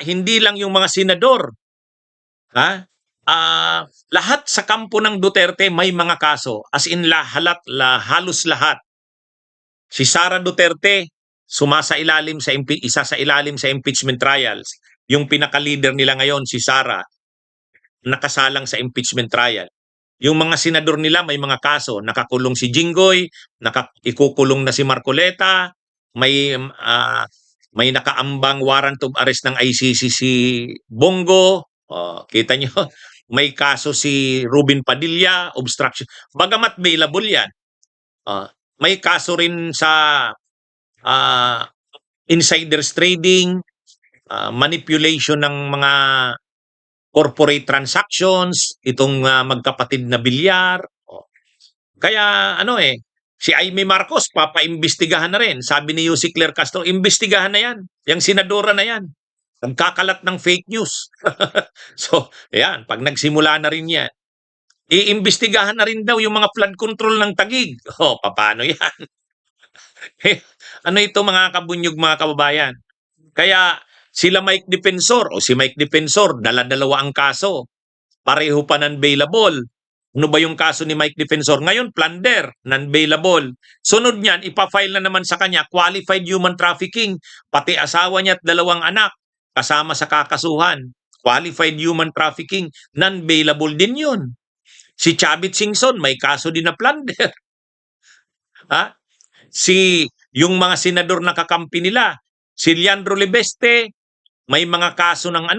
Hindi lang yung mga senador, ha? Lahat sa kampo ng Duterte may mga kaso. As in halos lahat. Si Sara Duterte isa sa ilalim sa impeachment trials. Yung pinaka-leader nila ngayon si Sara nakasalang sa impeachment trial. Yung mga senador nila may mga kaso, nakakulong si Jinggoy, ikukulong na si Marcoleta, may nakaambang warrant of arrest ng ICC si Bongo. Kita nyo, may kaso si Ruben Padilla, obstruction. Bagamat bailable yan. May kaso rin sa insiders trading, manipulation ng mga corporate transactions, itong magkapatid na bilyar. Kaya si Aimee Marcos papaimbestigahan na rin. Sabi ni Yussi Claire Castro, imbestigahan na yan. Yung senadora na yan. Nagkakalat ng fake news. So, ayan, pag nagsimula na rin yan, iimbestigahan na rin daw yung mga flood control ng Taguig. Paano yan? Ano ito mga kabunyog, mga kababayan? Kaya sila Mike Defensor o si Mike Defensor, dala-dalawa ang kaso. Pareho pa non-bailable. Ano ba yung kaso ni Mike Defensor? Ngayon, plunder, non-bailable. Sunod niyan, ipafile na naman sa kanya, qualified human trafficking. Pati asawa niya at 2 anak, kasama sa kakasuhan. Qualified human trafficking, non-bailable din yun. Si Chavit Singson, may kaso din na plunder. Yung mga senador na kakampi nila, si Leandro Libeste, may mga kaso ng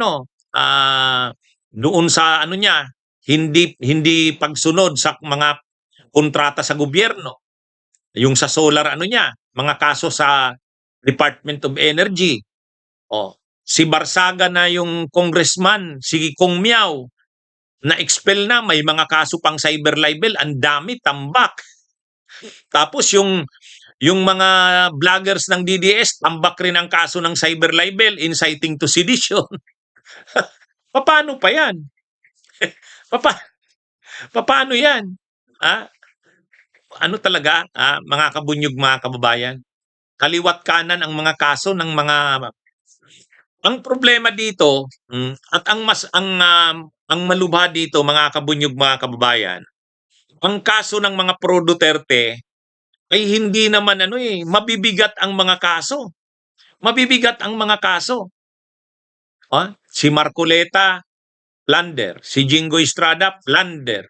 doon sa niya, hindi pagsunod sa mga kontrata sa gobyerno. Yung sa solar niya, mga kaso sa Department of Energy. Si Barsaga na yung congressman, si Kong Miao, na-expel na, may mga kaso pang cyber libel, ang dami, tambak. Tapos yung mga vloggers ng DDS, tambak rin ang kaso ng cyber libel, inciting to sedition. Paano pa yan? Paano yan? Ano talaga, mga kabunyog, mga kababayan? Kaliwat kanan ang mga kaso ng mga... Ang problema dito, at ang malubha dito, mga kabunyog, mga kababayan, ang kaso ng mga pro Duterte ay hindi naman mabibigat ang mga kaso. Mabibigat ang mga kaso. Si Marcoleta, plunder. Si Jingo Estrada, plunder.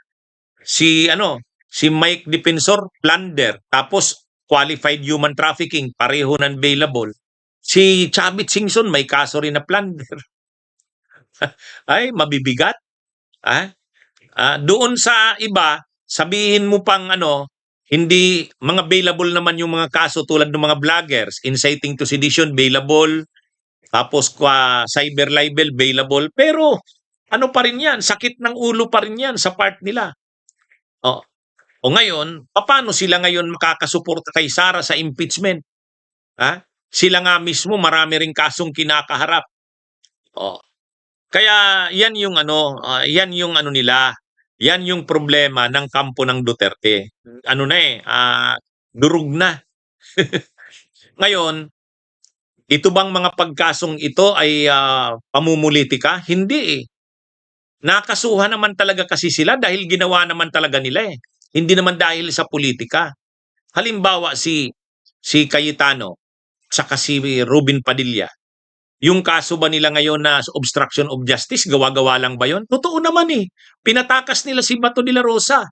Si Mike Defensor, plunder. Tapos qualified human trafficking, pareho ng bailable. Si Chavit Singson, may kaso rin na plunder. Ay, mabibigat. Doon sa iba, sabihin mo pang hindi, mga bailable naman yung mga kaso tulad ng mga vloggers, inciting to sedition, bailable, tapos cyber libel, bailable, pero ano pa rin yan, sakit ng ulo pa rin yan sa part nila. O ngayon, paano sila ngayon makakasuporta kay Sara sa impeachment? Sila nga mismo, marami ring kasong kinakaharap. Kaya yan yung nila. Yan yung problema ng kampo ng Duterte. Durug na. Ngayon, ito bang mga pagkasong ito ay pamumulitika? Hindi eh. Nakasuhan naman talaga kasi sila dahil ginawa naman talaga nila eh. Hindi naman dahil sa politika. Halimbawa si Cayetano saka si Ruben Padilla. Yung kaso ba nila ngayon na obstruction of justice, gawa-gawa lang ba yun? Totoo naman eh. Pinatakas nila si Bato de la Rosa.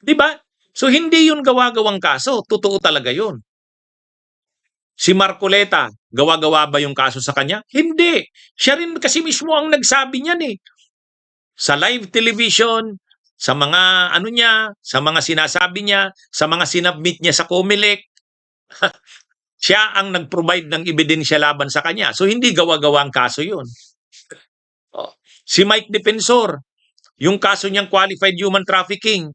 Di ba? So hindi yun gawa-gawang kaso. Totoo talaga yun. Si Marcoleta, gawa-gawa ba yung kaso sa kanya? Hindi. Siya rin kasi mismo ang nagsabi niyan eh. Sa live television, sa mga sa mga sinasabi niya, sa mga sinabmit niya sa COMELEC, siya ang nag-provide ng ebidensya laban sa kanya. So, hindi gawa-gawang kaso yun. Si Mike Defensor, yung kaso niyang qualified human trafficking,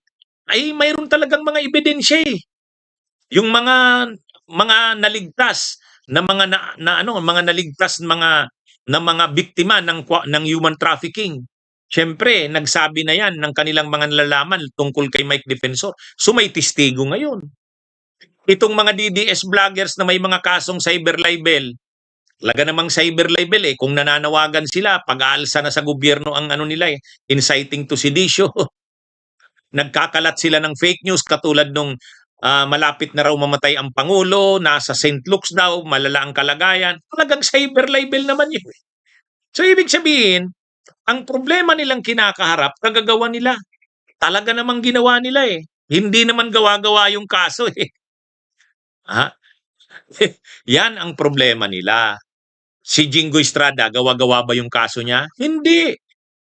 ay mayroon talagang mga ebidensya eh. Yung mga naligtas na mga naligtas na mga biktima ng human trafficking. Siyempre, nagsabi na yan ng kanilang mga nalalaman tungkol kay Mike Defensor. So, may testigo ngayon. Itong mga DDS vloggers na may mga kasong cyber libel, Talaga namang cyber libel eh. Kung nananawagan sila, pag-aalsa na sa gobyerno ang ano nila eh, inciting to sedition. Nagkakalat sila ng fake news katulad nung malapit na raw mamatay ang Pangulo, nasa St. Luke's daw, malala ang kalagayan. Talagang cyber libel naman yun. So ibig sabihin, ang problema nilang kinakaharap, kagagawa nila. Talaga namang ginawa nila eh. Hindi naman gawa-gawa yung kaso eh. Ha? Yan ang problema nila. Si Jingo Estrada, gawa-gawa ba yung kaso niya? Hindi.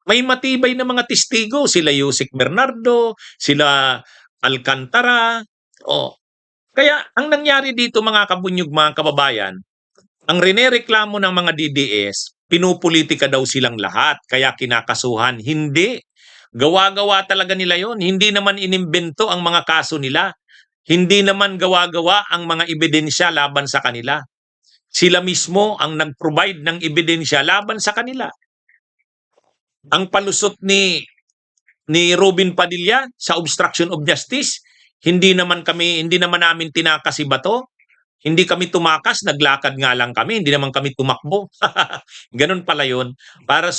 May matibay na mga testigo. Sila Yusek Bernardo, sila Alcantara. Oh. Kaya ang nangyari dito mga kabunyog, mga kababayan, ang rinereklamo ng mga DDS, pinupolitika daw silang lahat, kaya kinakasuhan. Hindi. Gawa-gawa talaga nila yon. Hindi naman inimbento ang mga kaso nila. Hindi naman gawa-gawa ang mga ebidensya laban sa kanila. Sila mismo ang nag-provide ng ebidensya laban sa kanila. Ang palusot ni Robin Padilla sa obstruction of justice, hindi naman namin tinakas si Bato. Hindi kami tumakas, naglakad nga lang kami, hindi naman kami tumakbo. Ganun pala 'yun. Para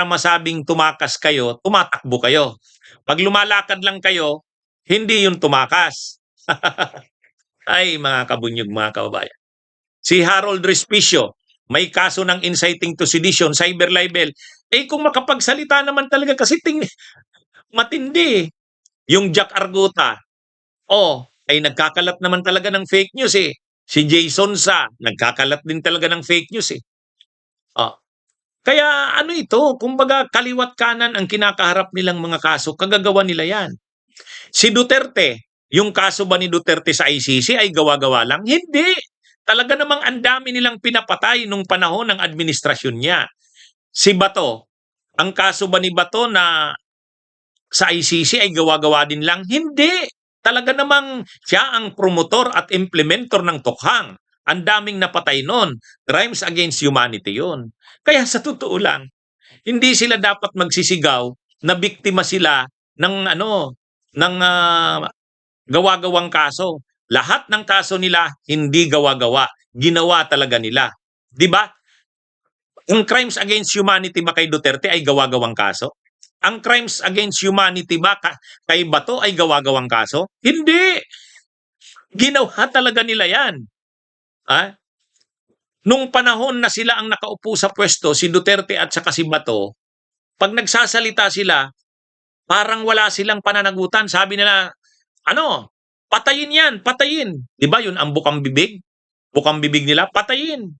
masabing tumakas kayo, tumatakbo kayo. Pag lumalakad lang kayo, hindi 'yun tumakas. Ay mga kabunyog, mga kababayan. Si Harold Respicio, may kaso ng inciting to sedition, cyber libel. Eh kung makapagsalita naman talaga kasi matindi. Yung Jack Arguta, ay nagkakalat naman talaga ng fake news eh. Si Jason Sa, nagkakalat din talaga ng fake news eh. Oh. Kaya ano ito, kumbaga kaliwat kanan ang kinakaharap nilang mga kaso, kagagawa nila yan. Si Duterte, yung kaso ba ni Duterte sa ICC ay gawa-gawa lang? Hindi. Talaga namang ang dami nilang pinapatay nung panahon ng administrasyon niya. Si Bato, ang kaso ba ni Bato na sa ICC ay gawa-gawa din lang? Hindi. Talaga namang siya ang promotor at implementor ng tukhang. Ang daming napatay noon. Crimes against humanity yun. Kaya sa totoo lang, hindi sila dapat magsisigaw na biktima sila ng gawa-gawang kaso. Lahat ng kaso nila hindi gawa-gawa, ginawa talaga nila. 'Di ba? Ang crimes against humanity ba kay Duterte ay gawa-gawang kaso? Ang crimes against humanity ba kay Bato ay gawa-gawang kaso? Hindi. Ginawa talaga nila 'yan. Ha? Nung panahon na sila ang nakaupo sa pwesto, si Duterte at saka si Bato, pag nagsasalita sila, parang wala silang pananagutan. Sabi nila, patayin yan, patayin. Di ba yun ang bukang bibig? Bukang bibig nila, patayin.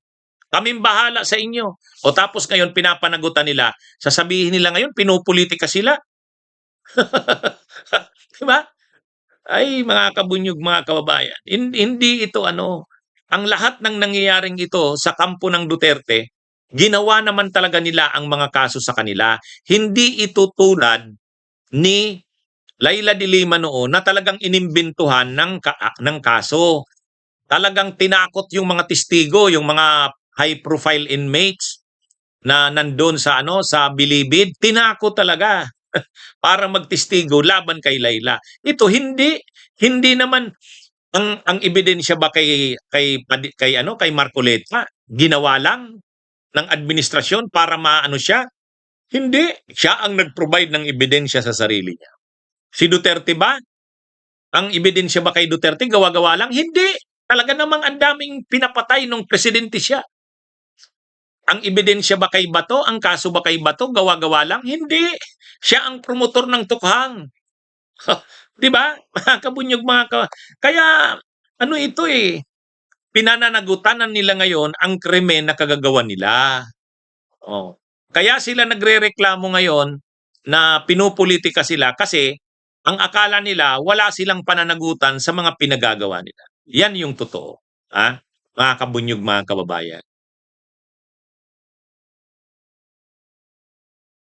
Kaming bahala sa inyo. O tapos ngayon, pinapanagutan nila. Sasabihin nila ngayon, pinupolitika sila. Di ba? Ay, mga kabunyog, mga kababayan. Hindi ito ang lahat ng nangyayaring ito sa kampo ng Duterte, ginawa naman talaga nila ang mga kaso sa kanila. Hindi ito tulad ni Laila de Lima noon na talagang inimbintuhan ng kaso. Talagang tinakot yung mga testigo, yung mga high-profile inmates na nandun sa Bilibid, tinakot talaga para magtestigo laban kay Laila. Ito hindi naman ang ebidensya ba kay Marcoleta ginawa lang ng administrasyon para maano siya? Hindi, siya ang nag-provide ng ebidensya sa sarili niya. Si Duterte ba? Ang ebidensya ba kay Duterte gawa-gawa lang? Hindi. Talaga namang ang daming pinapatay nung presidente siya. Ang ebidensya ba kay Bato? Ang kaso ba kay Bato gawa-gawa lang? Hindi. Siya ang promotor ng tukhang. 'Di ba? Kabunyog kaya ito pinananagutan nila ngayon ang krimen na kagagawa nila. Kaya sila nagrereklamo ngayon na pinupolitika sila kasi ang akala nila wala silang pananagutan sa mga pinagagawa nila. Yan yung totoo. Mga kabunyog, mga kababayan.